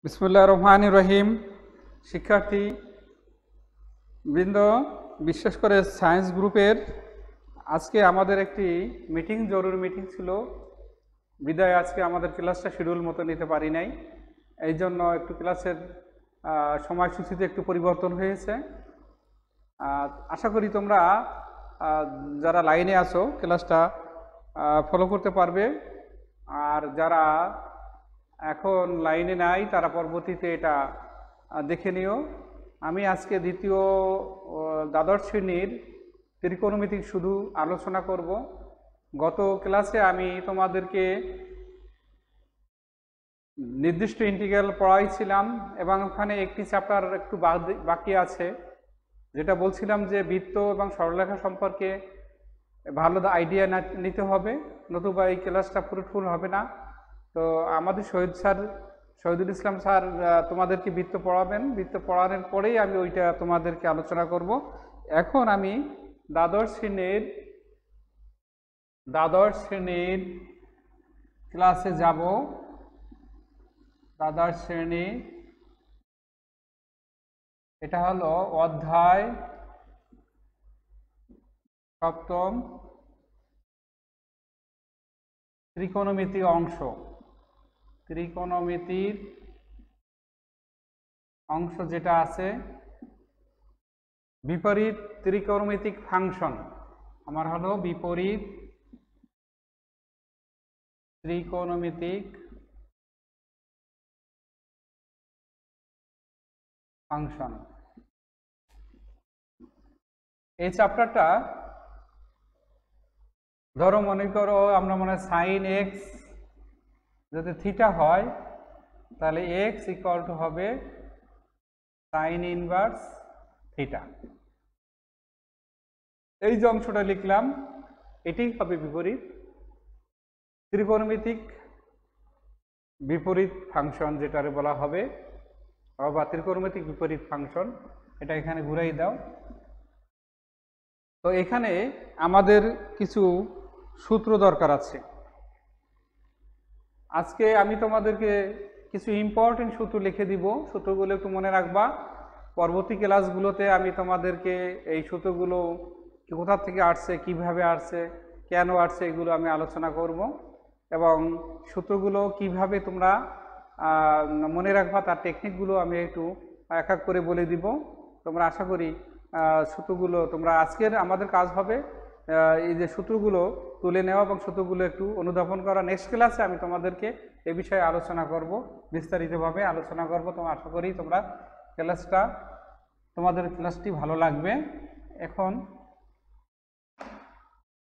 বিসমুল্লাহির রহমানির রহিম। শিক্ষার্থী বৃন্দ, বিশেষ করে সায়েন্স গ্রুপের আজকে আমাদের একটি জরুরি মিটিং ছিল, বিদায় আজকে আমাদের ক্লাসটা শিডিউল মতো নিতে পারি নাই। এই জন্য একটু ক্লাসের সময়সূচিতে একটু পরিবর্তন হয়েছে। আশা করি তোমরা যারা লাইনে আছো ক্লাসটা ফলো করতে পারবে, আর যারা এখন লাইনে নাই তারা পরবর্তীতে এটা দেখে নিও। আমি আজকে দ্বিতীয় দ্বাদশ শ্রেণীর ত্রিকোণমিতিক শুধু আলোচনা করব। গত ক্লাসে আমি তোমাদেরকে নির্দিষ্ট ইন্টিগ্রাল পড়াইছিলাম এবং ওখানে একটি চ্যাপ্টার একটু বাকি আছে, যেটা বলছিলাম যে বৃত্ত এবং সরলরেখা সম্পর্কে ভালো আইডিয়া নিতে হবে, নতুবা এই ক্লাসটা ফ্রুটফুল হবে না। তো আমাদের শহীদুল ইসলাম স্যার তোমাদেরকে বৃত্ত পড়াবেন। বৃত্ত পড়ানোর পরেই আমি ওইটা তোমাদেরকে আলোচনা করব। এখন আমি দ্বাদশ শ্রেণীর ক্লাসে যাব। দ্বাদশ শ্রেণী, এটা হলো অধ্যায় সপ্তম, ত্রিকোণমিতি অংশ। ত্রিকোণমিতির অংশ যেটা আছে, বিপরীত ত্রিকোণমিতিক ফাংশন। আমার হলো বিপরীত ত্রিকোণমিতিক ফাংশন। এই চ্যাপ্টারটা ধরো মনে করো আমরা মনে হয় সাইন এক্স যদি থিটা হয়, তাহলে এক্স ইকুয়াল টু হবে সাইন ইনভার্স থিটা। এই যে অংশটা লিখলাম এটি হবে বিপরীত ত্রিকোণমিতিক বিপরীত ফাংশন, যেটারে বলা হবে, বা ত্রিকোণমিতিক বিপরীত ফাংশন। এটা এখানে ঘুরাই দাও। তো এখানে আমাদের কিছু সূত্র দরকার আছে। আজকে আমি তোমাদেরকে কিছু ইম্পর্টেন্ট সূত্র লিখে দিব, সূত্রগুলো একটু মনে রাখবা। পরবর্তী ক্লাসগুলোতে আমি তোমাদেরকে এই সূত্রগুলো কোথা থেকে আসছে, কিভাবে আসছে, কেন আসছে, এগুলো আমি আলোচনা করব এবং সূত্রগুলো কিভাবে তোমরা মনে রাখবা তার টেকনিকগুলো আমি একটু এক এক করে বলে দিব। তোমরা আশা করি সূত্রগুলো তোমরা আজকের আমাদের কাজ হবে এই যে সূত্রগুলো তুলে নেওয়া এবং সূত্রগুলো একটু অনুধাবন করা। নেক্সট ক্লাসে আমি তোমাদেরকে এ বিষয়ে আলোচনা করব, বিস্তারিতভাবে আলোচনা করব। তোমরা আশা করি তোমাদের ক্লাসটি ভালো লাগবে। এখন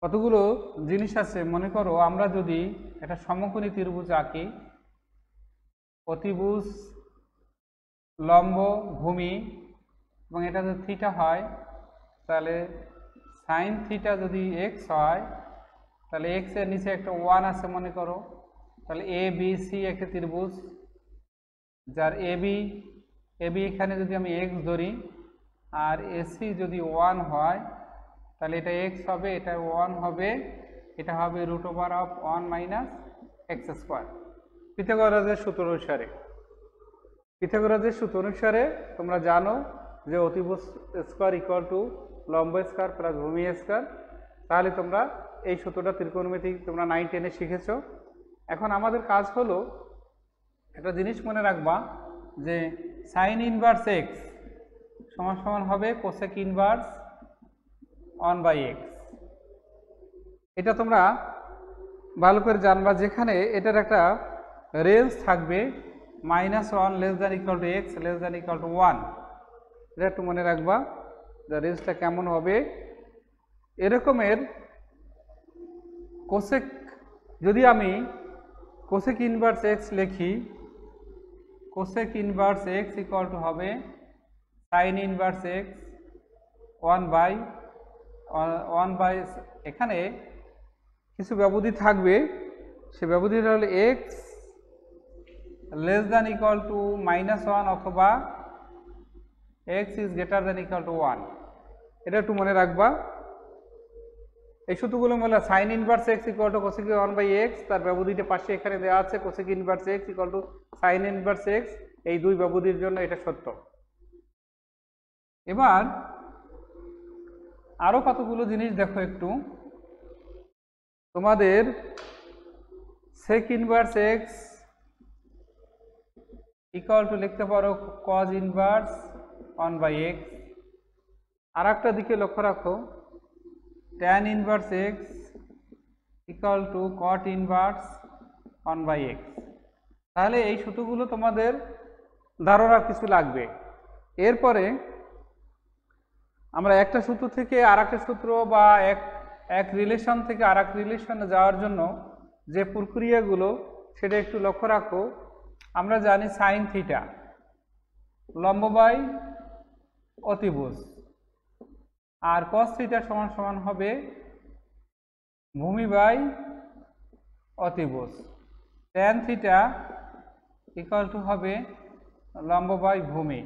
কতগুলো জিনিস আছে, মনে করো আমরা যদি একটা সমকোণী ত্রিভুজ আঁকি, অতিভুজ, লম্ব, ভূমি, এবং এটা যদি থিটা হয়, তাহলে সাইন থিটা যদি এক্স হয়, তাহলে এক্স এর নিচে একটা ওয়ান আছে মনে করো। তাহলে এ বি সি একটা ত্রিভুজ, যার এ বি এখানে যদি আমি এক্স ধরি আর এসি যদি ওয়ান হয়, তাহলে এটা এক্স হবে, এটা ওয়ান হবে, এটা হবে √1 মাইনাস এক্স স্কোয়ার। পিথাগোরাসের সূত্র অনুসারে তোমরা জানো যে অতিভুজ স্কোয়ার ইকুয়াল টু লম্ব স্কোয়ার প্লাস ভূমি স্কোয়ার। তাহলে তোমরা এই সূত্রটা ত্রিকোণমিতি তোমরা 9-10-এ শিখেছো। এখন আমাদের কাজ হলো একটা জিনিস মনে রাখবা যে সাইন ইনভার্স এক্স সমান হবে কোসেক ইনভার্স 1/x। এটা তোমরা ভালো করে জানবা, যেখানে এটার একটা রেঞ্জ থাকবে -1 less than equal two x less than equal to 1। এটা একটু মনে রাখবা যে রেঞ্জটা কেমন হবে। এরকমের কোসেক, যদি আমি কোসেক ইনভার্স এক্স লিখি, cosec inverse x equal to হবে সাইন ইনভার্স এক্স 1/, এখানে কিছু ব্যবধি থাকবে, সে ব্যবধিটা হলো x less than equal to -1 অথবা x is greater than equal to 1। এটা একটু মনে রাখবা। এই সূত্রগুলো বলে sign inverse x equal two cosec 1/x, তার ব্যবধিটা পাশে এখানে দেওয়া আছে, cosec inverse x equal to sine inverse x. এই দুই ব্যবধির জন্য এটা সত্য। এবার আরো কতগুলো জিনিস দেখো একটু। তোমাদের sec inverse x equal two লিখতে পারো cos ইনভার্স 1/x। আর একটা দিকে লক্ষ্য রাখো, tan inverse x equal two cot inverse 1/x। তাহলে এই সূত্রগুলো তোমাদের ধারণা কিছু লাগবে। এরপরে আমরা একটা সূত্র থেকে আর একটা সূত্র বা এক রিলেশন থেকে আর এক রিলেশনে যাওয়ার জন্য যে প্রক্রিয়াগুলো সেটা একটু লক্ষ্য রাখো। আমরা জানি সাইন থিটা লম্ব বাই অতিভুজ, আর কস থিটা সমান সমান হবে ভূমি বাই অতিভুজ। ট্যান থিটা ইকুয়াল টু হবে লম্ব বাই ভূমি।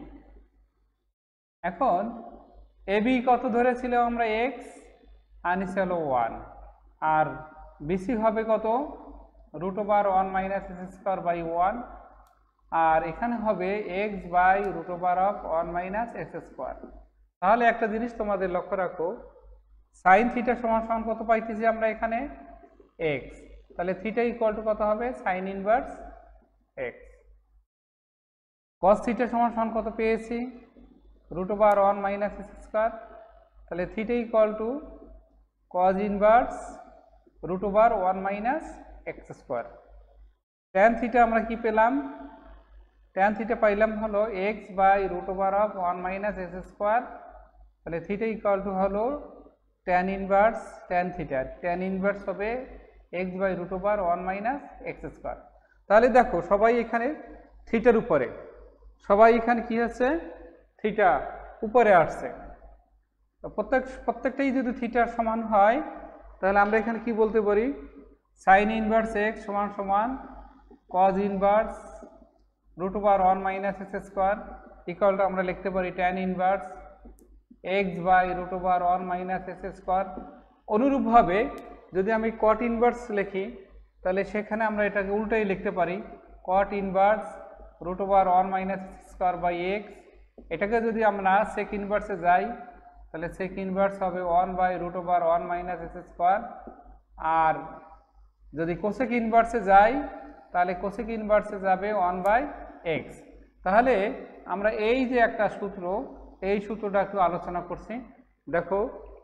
এখন এবি কত ধরেছিল আমরা এক্স, আর নিচে হলো 1, আর বিসি হবে কত √1 মাইনাস এক্স স্কোয়ার বাই 1, আর এখানে হবে x by √1 minus x square. তাহলে একটা জিনিস তোমাদের লক্ষ্য রাখো, সাইন থিটা সমান সমান কত পাইতেছি আমরা এখানে এক্স, তাহলে থিটা ইকুয়াল টু কত হবে sine inverse x. Cos theta সমান সমান কত পেয়েছি √1 মাইনাস এক্স স্কোয়ার, তাহলে theta equal to cos inverse √1 minus x square. Tan theta আমরা কি পেলাম, ট্যান থিটা পাইলাম হলো x by √1 minus x square, তাহলে থিটা ইকুয়াল টু হলো tan inverse tan theta, tan inverse হবে x by √1 minus x square. তাহলে দেখো সবাই এখানে থিটার উপরে, সবাই এখানে কি হচ্ছে থিটা উপরে আসছে। প্রত্যেকটাই যদি থিটার সমান হয় তাহলে আমরা এখানে কি বলতে পারি, সাইন ইনভার্স এক্স সমান সমান cos inverse √1 minus x square equal to আমরা লিখতে পারি tan inverse x by √1 minus x square. অনুরূপভাবে যদি আমি কট ইনভার্স লিখি তাহলে সেখানে আমরা এটাকে উল্টাই লিখতে পারি cot inverse √1 minus x square by x. এটাকে যদি আমরা সেক ইনভার্সে যাই তাহলে সেক ইনভার্স হবে 1 বাই √1 মাইনাস এক্স স্কোয়ার, আর যদি কোসেক ইনভার্সে যাই তাহলে কোসেক ইনভার্সে যাবে 1 বাই এক্স। তাহলে আমরা এই যে একটা সূত্র, এই সূত্রটা একটু আলোচনা করছি। দেখো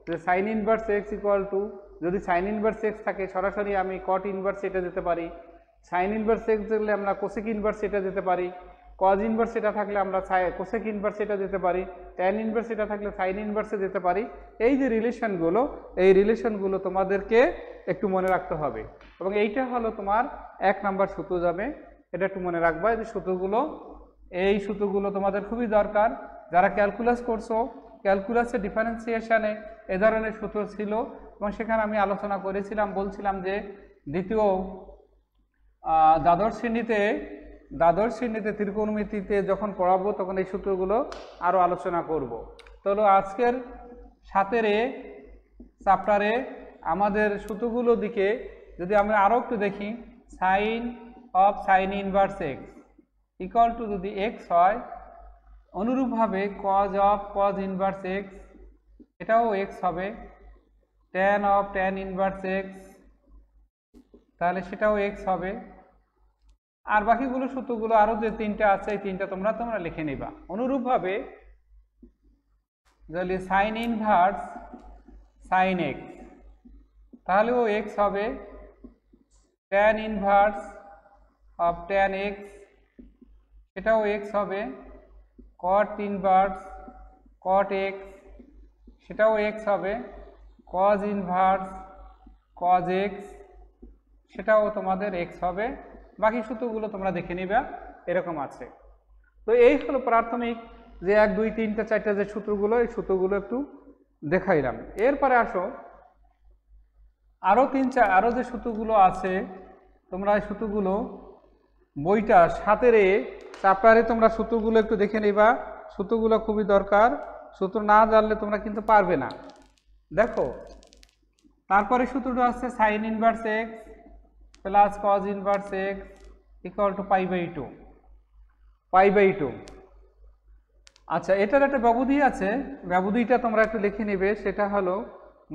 যে sign inverse x equal to, যদি সাইন ইনভার্স এক্স থাকে সরাসরি আমি কট ইনভার্স এটা যেতে পারি, সাইন ইনভার্স এক্স দিলে আমরা কোসেক ইনভার্স এটা যেতে পারি, কজ ইনভার্স এটা থাকলে আমরা কোসেক ইনভার্স এটা যেতে পারি, ট্যান ইনভার্স এটা থাকলে সাইন ইনভার্সে যেতে পারি। এই যে রিলেশনগুলো, এই রিলেশনগুলো তোমাদেরকে একটু মনে রাখতে হবে, এবং এইটা হলো তোমার 1 নাম্বার সূত্র যাবে। এটা একটু মনে রাখবা যে সূত্রগুলো, এই সূত্রগুলো তোমাদের খুবই দরকার। যারা ক্যালকুলাস করছো, ক্যালকুলাসের ডিফারেন্সিয়েশনে এ ধরনের সূত্র ছিল, এবং সেখানে আমি আলোচনা করেছিলাম, বলছিলাম যে দ্বিতীয় দ্বাদশ শ্রেণীতে ত্রিকোণমিতিতে যখন পড়াবো তখন এই সূত্রগুলো আরও আলোচনা করব। তাহলে আজকের 7 চ্যাপ্টারে আমাদের সূত্রগুলো দিকে যদি আমরা আরও একটু দেখি, sine inverse x equal to যদি এক্স হয়, অনুরূপভাবে কজ ইনভার্স এক্স এটাও এক্স হবে, ট্যান ইনভার্স এক্স তাহলে সেটাও এক্স হবে। আর বাকিগুলো সূত্রগুলো আরও যে 3টা আছে এই 3টা তোমরা লিখে নিবা। অনুরূপভাবে যদি সাইন ইনভার্স সাইন এক্স তাহলেও এক্স হবে, tan inverse of tan x সেটাও এক্স হবে, কট ইনভার্স কট এক্স সেটাও এক্স হবে, কজ ইনভার্স কজ এক্স সেটাও তোমাদের এক্স হবে। বাকি সূত্রগুলো তোমরা দেখে নিবা, এরকম আছে। তো এই হলো প্রাথমিক যে 1 2 3 4টা যে সূত্রগুলো, এই সূত্রগুলো একটু দেখাইলাম। এরপরে আসো আরও যে সূত্রগুলো আছে, তোমরা এই সূত্রগুলো বইটা 7 চ্যাপ্টারে তোমরা সূত্রগুলো একটু দেখে নিবা। সূত্রগুলো খুবই দরকার, সূত্র না জানলে তোমরা কিন্তু পারবে না। দেখো তারপরে সূত্রটা আছে sine inverse x plus cos inverse x equal to π/2। π/2। আচ্ছা, এটার একটা ব্যবধি আছে, ব্যবধিটা তোমরা একটু লিখে নেবে, সেটা হলো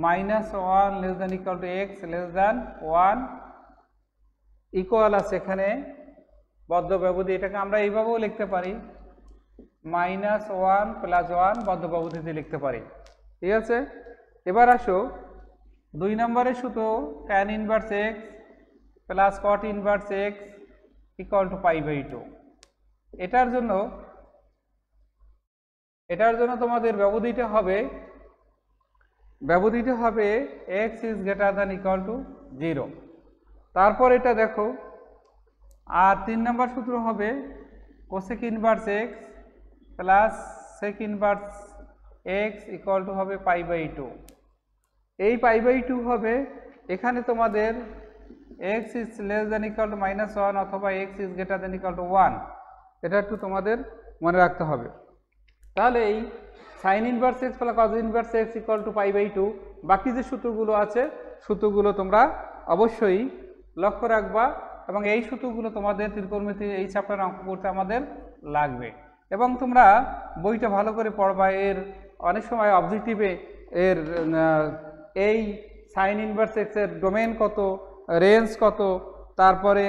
-1 ≤ x <1 ইকুয়াল আছে এখানে বদ্ধ ব্যবধি। এটাকে আমরা এইভাবেও লিখতে পারি, -1 + 1 বদ্ধ ব্যবধিতে লিখতে পারি। ঠিক আছে, এবার আসো 2 নম্বরের সূত্র tan inverse x plus cot inverse x equal to π/2। এটার জন্য তোমাদের ব্যবধিটা হবে x is greater than equal to 0। তারপর এটা দেখো, আর 3 নম্বর সূত্র হবে cosec inverse x plus sec inverse x equal to হবে π/2। এই π/2 হবে এখানে তোমাদের x is less than equal to -1 অথবা x is greater than equal to 1, এটা একটু তোমাদের মনে রাখতে হবে। তাহলে এই sine inverse x plus cos inverse x equal to π/2, বাকি যে সূত্রগুলো আছে সূত্রগুলো তোমরা অবশ্যই লক্ষ্য রাখবা, এবং এই সূত্রগুলো তোমাদের ত্রিকোণমিতি এই চ্যাপ্টারে অঙ্ক করতে আমাদের লাগবে। এবং তোমরা বইটা ভালো করে পড়বা, এর অনেক সময় অবজেক্টিভে এর এই সাইন ইনভার্স x এর ডোমেন কত, রেঞ্জ কত, তারপরে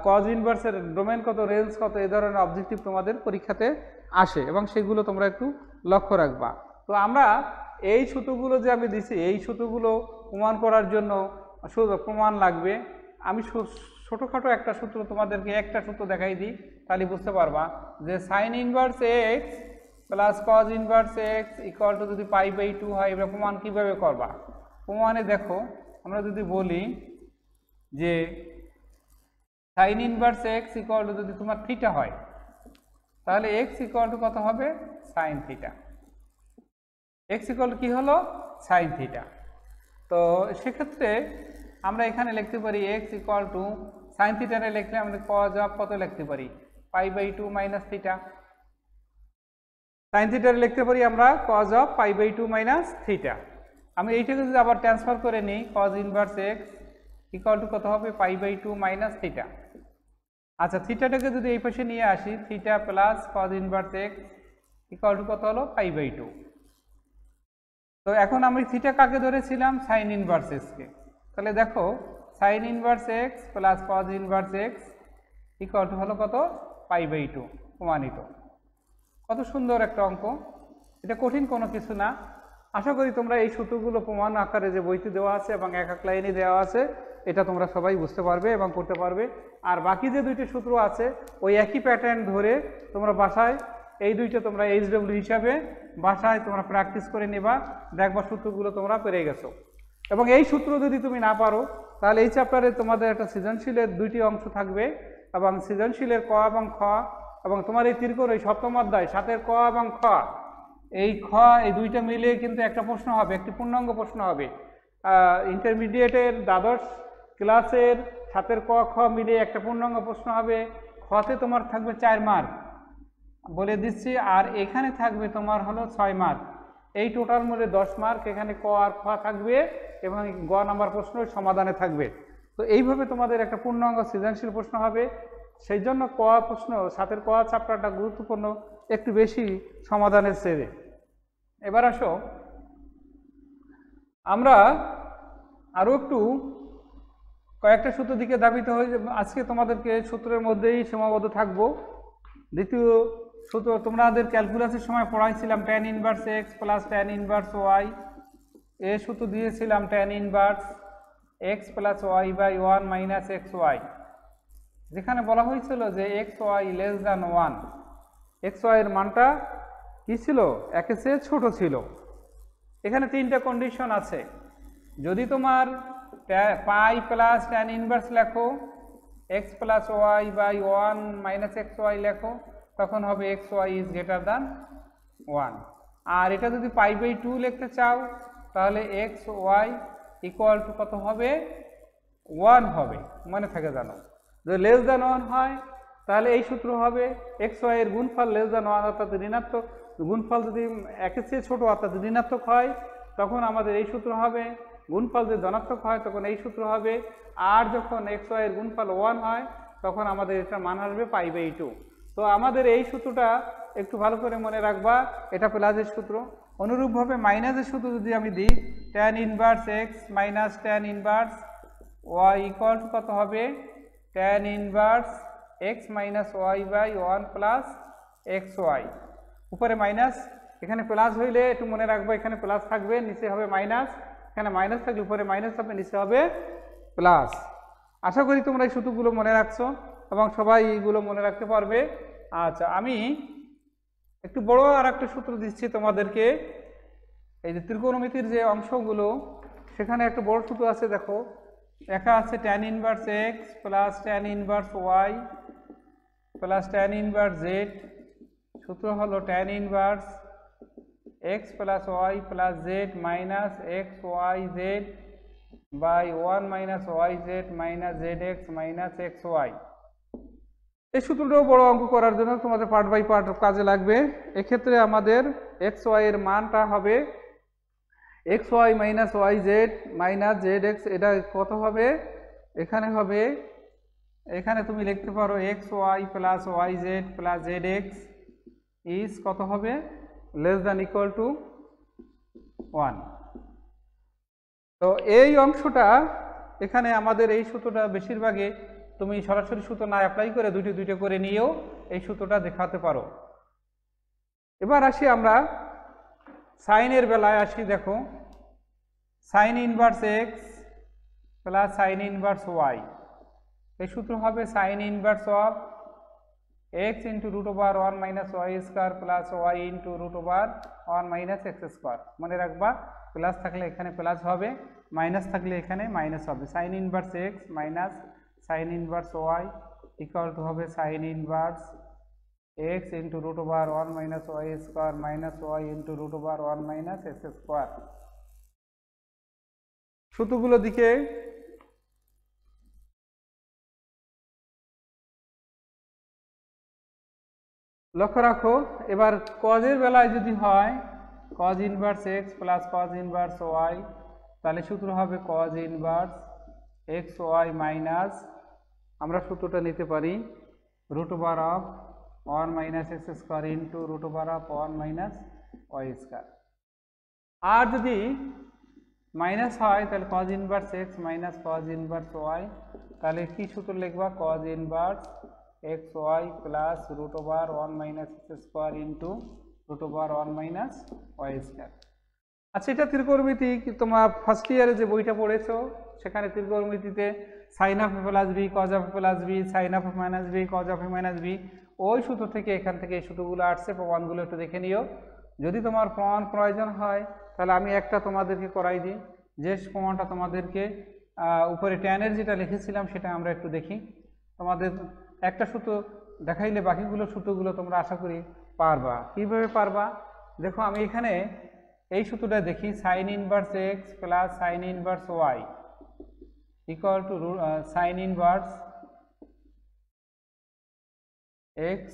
কজ ইনভার্সের ডোমেন কত, রেঞ্জ কত, এই ধরনের অবজেক্টিভ তোমাদের পরীক্ষাতে আসে, এবং সেগুলো তোমরা একটু লক্ষ্য রাখবা। তো আমরা এই সূত্রগুলো যে আমি দিছি, এই সূত্রগুলো প্রমাণ করার জন্য প্রমাণ লাগবে। আমি ছোটোখাটো একটা সূত্র তোমাদেরকে একটা সূত্র দেখাই দিই, তাহলে বুঝতে পারবা যে sign inverse x plus cos inverse x equal to যদি π/2 হয়, এবার প্রমাণ কীভাবে করবা। প্রমাণে দেখো, আমরা যদি বলি যে sign inverse x equal to যদি তোমার থিটা হয়, তাহলে x ইকুয়াল টু কত হবে, sine theta. x equal to কী হলো, সাইন থিটা। তো সেক্ষেত্রে আমরা এখানে লিখতে পারি x ইকুয়াল টু সাইন থিটারে লিখলে আমরা কজ অফ কত লিখতে পারি, π/2 মাইনাস থিটা। সাইন থিটারে লিখতে পারি আমরা কজ অফ π/2 মাইনাস থিটা। আমি এইটাকে যদি আবার ট্রান্সফার করে নিই, cause inverse x equal to কত হবে, π/2 মাইনাস থিটা। আচ্ছা, থিটাটাকে যদি এই পাশে নিয়ে আসি, theta plus cos inverse x equal to কত হলো, π/2। তো এখন আমি থিটা কাকে ধরেছিলাম, সাইন ইনভার্স x-কে। তাহলে দেখো, sine inverse x plus cos inverse x equal to হলো কত, π/2 প্রমাণিত। কত সুন্দর একটা অঙ্ক, এটা কঠিন কোনো কিছু না। আশা করি তোমরা এই সূত্রগুলো প্রমাণ আকারে যে বইতে দেওয়া আছে এবং এক এক লাইনে দেওয়া আছে, এটা তোমরা সবাই বুঝতে পারবে এবং করতে পারবে। আর বাকি যে দুইটি সূত্র আছে, ওই একই প্যাটার্ন ধরে তোমরা বাসায় এই দুইটা তোমরা HW হিসাবে বাসায় তোমরা প্র্যাকটিস করে নেবা, দেখবা সূত্রগুলো তোমরা পেরে গেছো। এবং এই সূত্র যদি তুমি না পারো, তাহলে এই চ্যাপ্টারে তোমাদের একটা সৃজনশীলের দুইটি অংশ থাকবে, এবং সৃজনশীলের ক এবং খ, এবং তোমার এই ত্রিকোণ এই সপ্তম অধ্যায় 7-এর ক এবং খ, এই দুইটা মিলে কিন্তু একটা প্রশ্ন হবে, একটি পূর্ণাঙ্গ প্রশ্ন হবে। ইন্টারমিডিয়েটের দ্বাদশ ক্লাসের 7-এর ক খ মিলে একটা পূর্ণাঙ্গ প্রশ্ন হবে। খতে তোমার থাকবে 4 মার্ক বলে দিচ্ছি, আর এখানে থাকবে তোমার হলো 6 মার্ক। এই টোটাল মিলে 10 মার্ক এখানে ক আর খ থাকবে, এবং গ নাম্বার প্রশ্ন সমাধানে থাকবে। তো এইভাবে তোমাদের একটা পূর্ণাঙ্গ সৃজনশীল প্রশ্ন হবে। সেই জন্য ক প্রশ্ন 7-এর ক চ্যাপ্টারটা গুরুত্বপূর্ণ, একটু বেশি সমাধানের চেয়ে। এবার আসো, আমরা আরও একটু কয়েকটা সূত্র দিকে ধাবিত হয়ে, আজকে তোমাদেরকে সূত্রের মধ্যেই সীমাবদ্ধ থাকবো। দ্বিতীয় সূত্র তোমাদের ক্যালকুলাসের সময় পড়াইছিলাম tan inverse x plus tan inverse y, এ সূত্র দিয়েছিলাম tan inverse x plus y by 1 minus xy, যেখানে বলা হয়েছিল যে xy লেস দ্যান 1, xy এর মানটা কী ছিল, একের চেয়ে ছোট ছিল। এখানে 3টা কন্ডিশন আছে। যদি তোমার পাই প্লাস tan ইনভার্স লেখো, x plus y by 1 minus xy লেখো, তখন হবে xy ইজ গ্রেটার দ্যান 1। আর এটা যদি π/2 লিখতে চাও, তাহলে xy ইকুয়াল টু কত হবে, 1 হবে। মনে থাকে জানো, যদি লেস দ্যান 1 হয় তাহলে এই সূত্র হবে xy এর গুণফল লেস দ্যান 1 অর্থাৎ ঋণাত্মক, গুণফল যদি একের চেয়ে ছোট অর্থাৎ ঋণাত্মক হয়, তখন আমাদের এই সূত্র হবে। গুণফল যদি ধনাত্মক হয় তখন এই সূত্র হবে। আর যখন xy এর গুণফল 1 হয়, তখন আমাদের এটার মান আসবে π/2। তো আমাদের এই সূত্রটা একটু ভালো করে মনে রাখবা, এটা প্লাসের সূত্র। অনুরূপভাবে মাইনাসের সূত্র যদি আমি দিই, tan inverse x minus tan inverse y equal to কত হবে, tan inverse x minus y by 1 plus x y. উপরে মাইনাস, এখানে প্লাস হইলে একটু মনে রাখবো এখানে প্লাস থাকবে, নিচে হবে মাইনাস, এখানে মাইনাস থাকলে উপরে মাইনাস হবে, নিচে হবে প্লাস। আশা করি তোমরা এই সূত্রগুলো মনে রাখছো এবং সবাই এইগুলো মনে রাখতে পারবে। আচ্ছা, আমি একটু বড় আর একটা সূত্র দিচ্ছি তোমাদেরকে। এই যে ত্রিকোণমিতির যে অংশগুলো, সেখানে একটা বড় সূত্র আছে, দেখো একা আছে tan inverse x plus tan inverse y plus tan inverse z. সূত্র হলো tan inverse x plus y plus z minus x y z by 1 minus y z minus z x minus x y. এই সূত্রটাও বড় অঙ্ক করার জন্য তোমাদের part by part কাজে লাগবে। এক্ষেত্রে আমাদের এক্স ওয়াই এর মানটা হবে x y minus y z minus z x. এটা কত হবে, এখানে হবে, এখানে তুমি লিখতে পারো x y plus y z plus z x is কত হবে, লেস দ্যান ইকুয়াল টু 1। তো এই অংশটা এখানে আমাদের এই সূত্রটা বেশিরভাগই তুমি সরাসরি সূত্র না অ্যাপ্লাই করে দুইটা করে নিয়েও এই সূত্রটা দেখাতে পারো। এবার আসি আমরা সাইনের বেলায় আসি। দেখো sine inverse x plus sine inverse y, এই সূত্র হবে sine inverse of x into root over 1 minus y square plus y into root over 1 minus x square. মনে রাখবা প্লাস থাকলে এখানে প্লাস হবে, মাইনাস থাকলে এখানে মাইনাস হবে। Sine inverse x minus sine inverse y equal to হবে sine inverse x into root over 1 minus y square minus y into root over 1 minus x square. সূত্রগুলো দিকে লক্ষ্য রাখো। এবার কজের বেলায় যদি হয় cos inverse x plus cos inverse y, তাহলে সূত্র হবে cos inverse x y minus, আমরা সূত্রটা নিতে পারি root over of 1 minus x square into root over of 1 minus y square. আর যদি মাইনাস হয় তাহলে cos inverse x minus cos inverse y, তাহলে কি সূত্র লিখবা, cos inverse x y plus root over 1 minus x square into root over 1 minus y square. আচ্ছা, এটা ত্রিকোণমিতি তোমরা ফার্স্ট ইয়ারে যে বইটা পড়েছো সেখানে ত্রিকোণমিতিতে sine of A plus B cos of A plus B sine of A minus B cos of A minus B, ওই সূত্র থেকে এখান থেকে এই সূত্রগুলো আসছে। প্রমাণগুলো একটু দেখে নিও। যদি তোমার প্রমাণ প্রয়োজন হয় তাহলে আমি একটা তোমাদেরকে করাই দিই, যে প্রমাণটা তোমাদেরকে উপরে ট্যানের যেটা লিখেছিলাম সেটা আমরা একটু দেখি। তোমাদের একটা সূত্র দেখাইলে বাকিগুলো সূত্রগুলো তোমরা আশা করি পারবা। কীভাবে পারবা, দেখো আমি এখানে এই সূত্রটা দেখি, sine inverse x plus sine inverse y equal to sine inverse x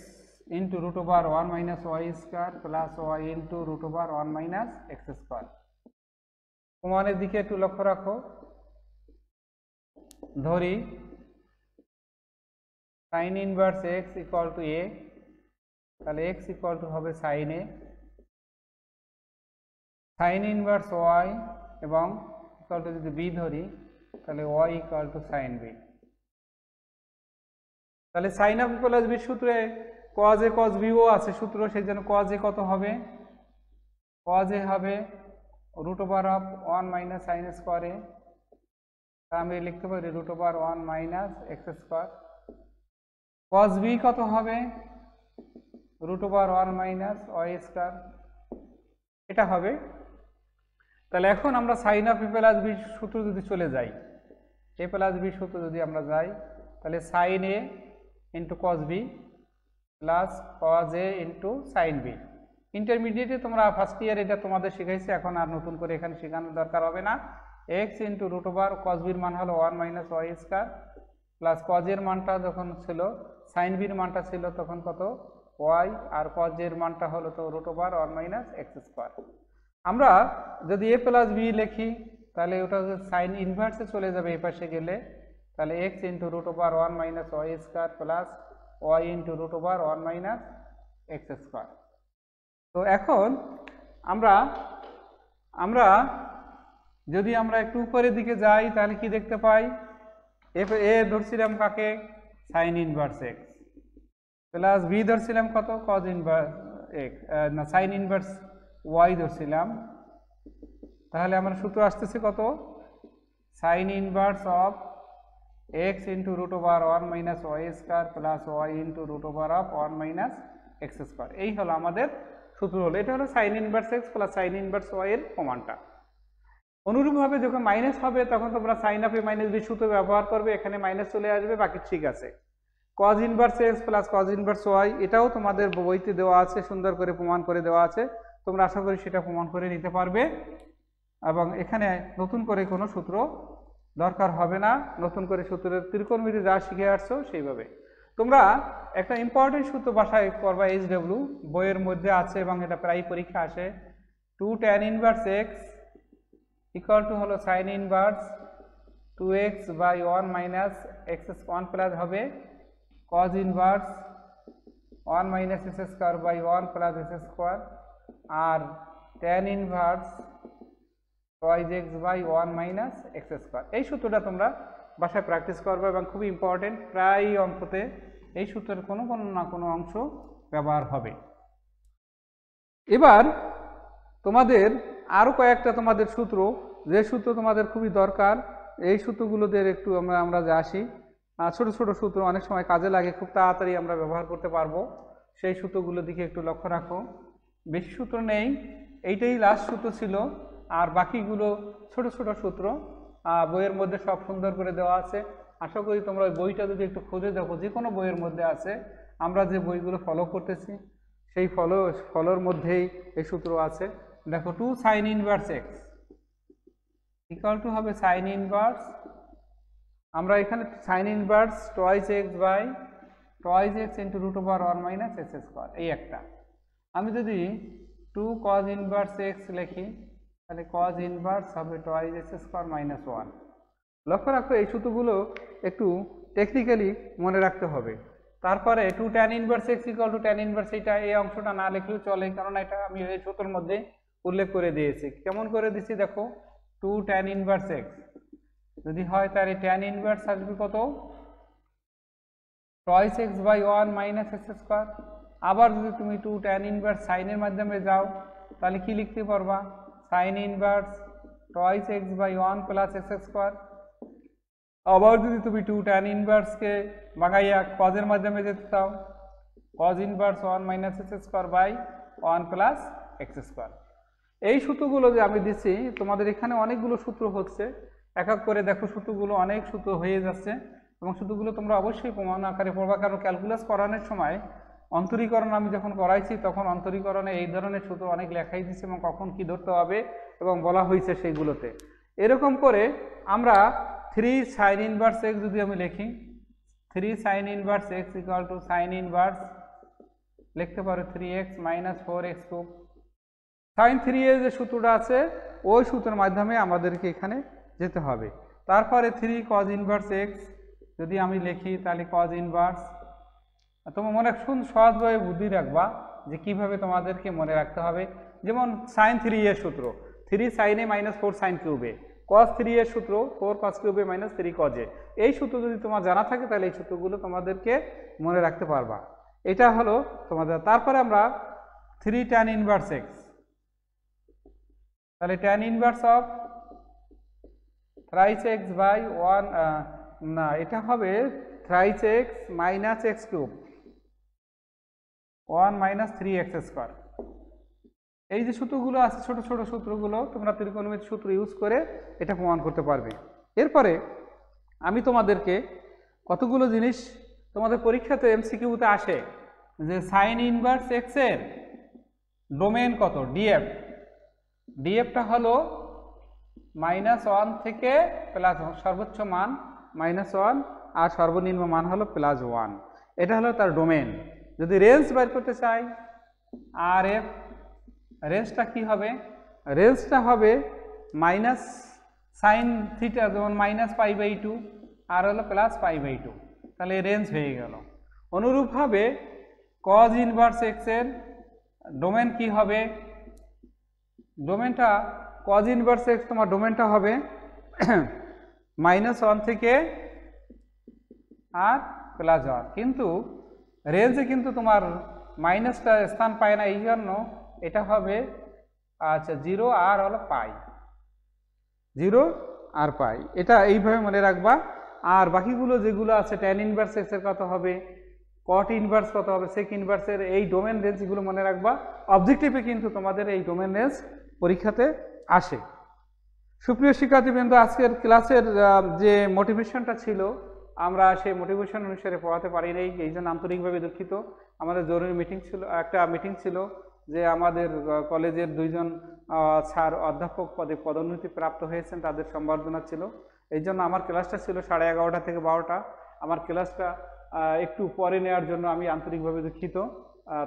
into root over 1 minus y square plus y into root over 1 minus x square. প্রমাণের দিকে একটু লক্ষ্য রাখো। ধরি sine inverse x equal to A, তাহলে x equal to হবে sine A, sine inverse y এবং equal to যদি বি ধরি তাহলে y equal to sine B. তাহলে সাইন অফ প্লাস বি সূত্রে কজ এ কজ বিও আছে সূত্র, সেই জন্য কজ এ কত হবে, কজ এ হবে root over of 1 minus sine square A, তা আমি লিখতে পারি root over 1 minus x square. Cos B কত হবে, root over 1 minus y square, এটা হবে। তাহলে এখন আমরা sine of A plus B সূত্র যদি চলে যাই, এ প্লাস বি সূত্র যদি আমরা যাই, তাহলে sine A into cos B plus cos A into sine B. ইন্টারমিডিয়েটে তোমরা ফার্স্ট ইয়ার এটা তোমাদের শিখাইছে, এখন আর নতুন করে এখানে শেখানোর দরকার হবে না। X into root over cos বির মান হলো 1 minus y square plus cos এর মানটা যখন ছিল, সাইন বির মানটা ছিল তখন কত ওয়াই, আর কজ এর মানটা হলো তো root over 1 minus x square. আমরা যদি এ প্লাস বি লিখি তাহলে ওটা সাইন ইনভার্সে চলে যাবে এই পাশে গেলে, তাহলে x into root over 1 minus y square plus y into root over 1 minus x square. তো এখন আমরা যদি আমরা একটু উপরের দিকে যাই তাহলে কি দেখতে পাই, এ ধরছিলাম কাকে, sine inverse x, plus B ধরছিলাম কত, কজ ইনভার্স এক্স, না সাইন ইনভার্স ওয়াই ধরছিলাম। তাহলে আমার সূত্র আসতেছে কত, sine inverse of x into root over 1 minus y square plus y into root over of 1 minus x square. এই হলো আমাদের সূত্র হলো, এটা হলো sine inverse x plus sine inverse y এর প্রমাণটা। অনুরূপভাবে যখন মাইনাস হবে তখন তোমরা sine of A minus B সূত্র ব্যবহার করবে, এখানে মাইনাস চলে আসবে, বাকি ঠিক আছে। Cos inverse x plus cos inverse y, এটাও তোমাদের বইতে দেওয়া আছে, সুন্দর করে প্রমাণ করে দেওয়া আছে, তোমরা আশা করি সেটা প্রমাণ করে নিতে পারবে। এবং এখানে নতুন করে কোনো সূত্র দরকার হবে না, নতুন করে সূত্রের ত্রিকোণমিতি যা শিখে আসছো সেইভাবে। তোমরা একটা ইম্পর্টেন্ট সূত্র বাসায় করবা, এইচডব্লিউ বইয়ের মধ্যে আছে এবং এটা প্রায় পরীক্ষা আসে। 2 tan inverse x equal to হলো sine inverse 2x by 1 minus x 1 plus হবে cos inverse 1 minus x square by 1 plus x square, আর tan inverse twice x by 1 minus x square. এই সূত্রটা তোমরা বাসায় প্র্যাকটিস করবে এবং খুবই ইম্পর্টেন্ট, প্রায় অঙ্কতে এই সূত্রের কোনো না কোনো অংশ ব্যবহার হবে। এবার তোমাদের আরও কয়েকটা তোমাদের সূত্র, যে সূত্র তোমাদের খুবই দরকার, এই সূত্রগুলোদের একটু আমরা যে আসি, ছোট ছোট সূত্র অনেক সময় কাজে লাগে, খুব তাড়াতাড়ি আমরা ব্যবহার করতে পারবো, সেই সূত্রগুলোর দিকে একটু লক্ষ্য রাখো। বেশি সূত্র নেই, এইটাই লাস্ট সূত্র ছিল, আর বাকিগুলো ছোট ছোট সূত্র বইয়ের মধ্যে সব সুন্দর করে দেওয়া আছে। আশা করি তোমরা ওই বইটা যদি একটু খুঁজে দেখো, যে কোনো বইয়ের মধ্যে আছে, আমরা যে বইগুলো ফলো করতেছি সেই ফলোর মধ্যেই এই সূত্র আছে। দেখো 2 sine inverse x equal to হবে সাইন ইনভার্স, আমরা এখানে sine inverse twice x by twice x into root over 1 minus x square, এই একটা। আমি যদি 2 কজ ইনভার্স এক্স লিখি তাহলে কজ ইনভার্স হবে টয়েস এক্স স্কোয়ার মাইনাস 1। লক্ষ্য রাখো এই সূত্রগুলো একটু টেকনিক্যালি মনে রাখতে হবে। তারপরে 2 tan inverse x equal two tan inverse, এটা এই অংশটা না লিখলেও চলে, কারণ এটা আমি এই সূত্রের মধ্যে উল্লেখ করে দিয়েছি। কেমন করে দিচ্ছি দেখো, 2 tan ইনভার্স এক্স যদি হয় তাহলে tan ইনভার্স আসবে কত, twice x by 1 minus x square. আবার যদি তুমি 2 tan ইনভার্স সাইনের মাধ্যমে যাও তাহলে কি লিখতে পারবা, sine inverse twice x by 1 plus x square. আবার যদি তুমি 2 tan ইনভার্সকে বাগাইয়া কজের মাধ্যমে যেতে চাও, cos inverse 1 minus x square by 1 plus x square. এই সূত্রগুলো যে আমি দিচ্ছি, তোমাদের এখানে অনেকগুলো সূত্র হচ্ছে, এক এক করে দেখো সূত্রগুলো অনেক সূত্র হয়ে যাচ্ছে, এবং সূত্রগুলো তোমরা অবশ্যই প্রমাণ আকারে পড়বা, কারণ ক্যালকুলাস করানোর সময় অন্তরীকরণ আমি যখন করাইছি তখন অন্তরীকরণে এই ধরনের সূত্র অনেক লেখাই দিচ্ছে এবং কখন কি ধরতে হবে এবং বলা হয়েছে সেইগুলোতে। এরকম করে আমরা 3 সাইন ইনভার্স এক্স যদি আমি লিখি, 3 sign inverse x equal to sine inverse লিখতে পারো 3x minus 4x cube. Sign 3 এর যে সূত্রটা আছে ওই সূত্রের মাধ্যমে আমাদেরকে এখানে যেতে হবে। তারপরে 3 কজ ইনভার্স এক্স যদি আমি লিখি তাহলে কজ ইনভার্স, তোমার মনে সহজভাবে বুদ্ধি রাখবা যে কিভাবে তোমাদেরকে মনে রাখতে হবে। যেমন সাইন 3 এর সূত্র 3 সাইনে মাইনাস 4 সাইন কিউবে, কজ 3 এর সূত্র 4 কজ কিউবে মাইনাস 3 কজে। এই সূত্র যদি তোমার জানা থাকে তাহলে এই সূত্রগুলো তোমাদেরকে মনে রাখতে পারবা। এটা হলো তোমাদের। তারপরে আমরা 3 tan ইনভার্স এক্স, তাহলে tan inverse of thrice x by 1, না এটা হবে thrice x minus x cube 1 minus 3x square. এই যে সূত্রগুলো আছে ছোট ছোট সূত্রগুলো তোমরা ত্রিকোণমিতির সূত্র ইউজ করে এটা প্রমাণ করতে পারবে। এরপরে আমি তোমাদেরকে কতগুলো জিনিস তোমাদের পরীক্ষাতে এমসিকিউতে আসে, যে সাইন ইনভার্স এক্স এর ডোমেন কত, ডিএফ। ডিএফটা হলো -1 থেকে প্লাস, সর্বোচ্চ মান -1 আর সর্বনিম্ন মান হলো +1। এটা হলো তার ডোমেন। যদি রেঞ্জ বের করতে চাই, আর এফ রেঞ্জটা কি হবে, রেঞ্জটা হবে মাইনাস সাইন থিটা, যেমন -π/2 আর হলো +π/2, তাহলে রেঞ্জ হয়ে গেল। অনুরূপভাবে cos ইনভার্স এক্স এর ডোমেন কি হবে, ডোমেনটা cos ইনভার্স এক্স তোমার ডোমেনটা হবে -1 থেকে আর +1, কিন্তু রেঞ্জে কিন্তু তোমার মাইনাসটা স্থান পায় না, এই জন্য এটা হবে আচ্ছা 0 আর হলো পাই, 0 আর পাই, এটা এইভাবে মনে রাখবা। আর বাকিগুলো যেগুলো আছে ট্যান ইনভার্স এক্স এর কত হবে, কট ইনভার্স কত হবে, সেক ইনভার্সের এই ডোমেন রেঞ্জ এগুলো মনে রাখবা। অবজেক্টিভে কিন্তু তোমাদের এই ডোমেন রেঞ্জ পরীক্ষাতে আসে। সুপ্রিয় শিক্ষার্থীবৃন্দ, আজকের ক্লাসের যে মোটিভেশনটা ছিল আমরা সেই মোটিভেশন অনুসারে পড়াতে পারি নাই, এই জন্য আন্তরিকভাবে দুঃখিত। আমাদের জরুরি মিটিং ছিল, একটা মিটিং ছিল যে আমাদের কলেজের 2 জন স্যার অধ্যাপক পদে পদোন্নতি প্রাপ্ত হয়েছেন, তাদের সম্বর্ধনা ছিল। এই জন্য আমার ক্লাসটা ছিল 11:30 থেকে 12টা। আমার ক্লাসটা একটু পরে নেওয়ার জন্য আমি আন্তরিকভাবে দুঃখিত।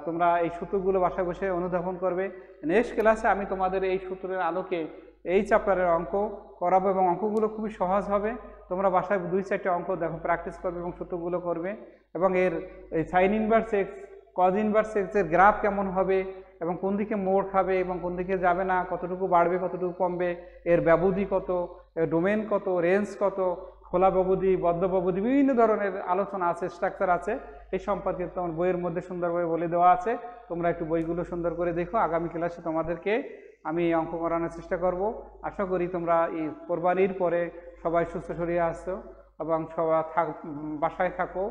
তোমরা এই সূত্রগুলো বাসায় বসে অনুধাবন করবে। নেক্সট ক্লাসে আমি তোমাদের এই সূত্রের আলোকে এই চ্যাপ্টারের অঙ্ক করাবো এবং অঙ্কগুলো খুবই সহজ হবে। তোমরা বাসায় 2-4টে অঙ্ক দেখো, প্র্যাকটিস করবে এবং সূত্রগুলো করবে, এবং এর এই sine inverse x, cos inverse এক্সের গ্রাফ কেমন হবে এবং কোন দিকে মোড় খাবে এবং কোন দিকে যাবে না, কতটুকু বাড়বে কতটুকু কমবে, এর ব্যবধি কত, এর ডোমেন কত, রেঞ্জ কত, খোলা ব্যবধি, বদ্ধ ব্যবধি, বিভিন্ন ধরনের আলোচনা আছে, স্ট্রাকচার আছে। এই সম্পর্কে তোমার বইয়ের মধ্যে সুন্দরভাবে বলে দেওয়া আছে। তোমরা একটু বইগুলো সুন্দর করে দেখো। আগামী ক্লাসে তোমাদেরকে আমি অঙ্ক করানোর চেষ্টা করব। আশা করি তোমরা এই কোরবানির পরে সবাই সুস্থ শরীরে আসছো এবং সবাই বাসায় থাকো,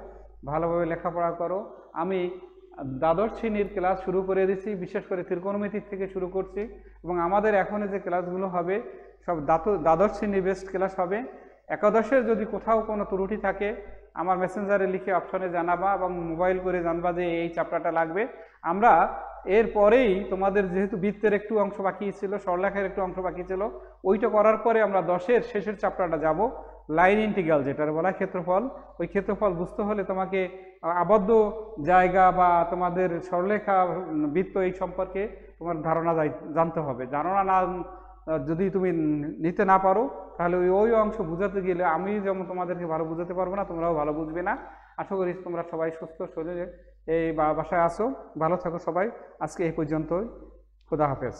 ভালোভাবে লেখাপড়া করো। আমি দ্বাদশ শ্রেণীর ক্লাস শুরু করে দিচ্ছি, বিশেষ করে ত্রিকোণমিতির থেকে শুরু করছি, এবং আমাদের এখন যে ক্লাসগুলো হবে সব দ্বাদশ শ্রেণীর বেস্ট ক্লাস হবে। একাদশের যদি কোথাও কোনো ত্রুটি থাকে আমার মেসেঞ্জারে লিখে অপশনে জানাবা এবং মোবাইল করে জানবা যে এই চ্যাপ্টারটা লাগবে। আমরা এরপরেই তোমাদের যেহেতু বৃত্তের একটু অংশ বাকি ছিল, সরলরেখার একটু অংশ বাকি ছিল, ওইটা করার পরে আমরা 10-এর শেষের চ্যাপ্টারটা যাব, লাইন ইন্টিগ্রাল, যেটার বলা ক্ষেত্রফল। ওই ক্ষেত্রফল বুঝতে হলে তোমাকে আবদ্ধ জায়গা বা তোমাদের সরলরেখা, বৃত্ত এই সম্পর্কে তোমার ধারণা জানতে হবে। ধারণা না যদি তুমি নিতে না পারো তাহলে ওই অংশ বুঝাতে গেলে আমি যেমন তোমাদেরকে ভালো বুঝাতে পারবো না, তোমরাও ভালো বুঝবে না। আশা করি তোমরা সবাই সুস্থ শরীরে এই বাসায় আসো, ভালো থাকো সবাই। আজকে এই পর্যন্তই, খোদা হাফেজ।